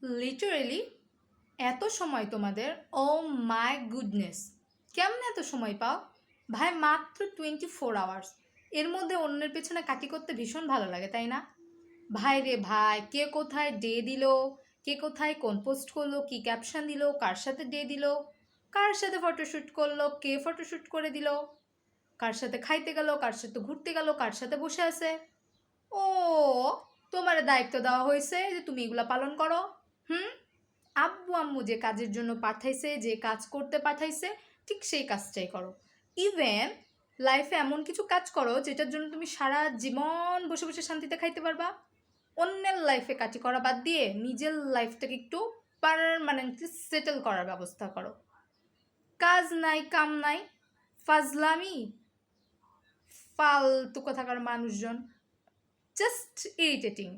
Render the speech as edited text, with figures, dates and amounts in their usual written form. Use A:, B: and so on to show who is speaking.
A: Literally এত সময় তোমাদের, ও মাই গুডনেস, কেমন এত সময় পাও ভাই? মাত্র 24 আওয়ার্স, এর মধ্যে অন্যের পেছনে কাটি করতে ভীষণ ভালো লাগে, তাই না? ভাই রে ভাই, কে কোথায় ডে দিল, কে কোথায় কোন পোস্ট করলো, কি ক্যাপশন দিল, কার সাথে ডে দিল, কার সাথে ফটোশ্যুট করলো, কে ফটোশ্যুট করে দিল, কার সাথে খাইতে গেল, কার সাথে ঘুরতে গেল, কার সাথে বসে আছে। ও, তোমার দায়িত্ব দেওয়া হয়েছে যে তুমি এগুলা পালন করো। হুম, আব্বু আম্মু যে কাজের জন্য পাঠাইছে, যে কাজ করতে পাঠাইছে, ঠিক সেই কাজটাই করো। ইভেন লাইফে এমন কিছু কাজ করো যেটার জন্য তুমি সারা জীবন বসে বসে শান্তিতে খাইতে পারবা। অন্যের লাইফে কাটি করা বাদ দিয়ে নিজের লাইফটাকে একটু পারমানেন্টলি সেটেল করার ব্যবস্থা করো। কাজ নাই কাম নাই, ফাজলামি, ফালতু কথাকার মানুষজন, জাস্ট ইরিটেটিং।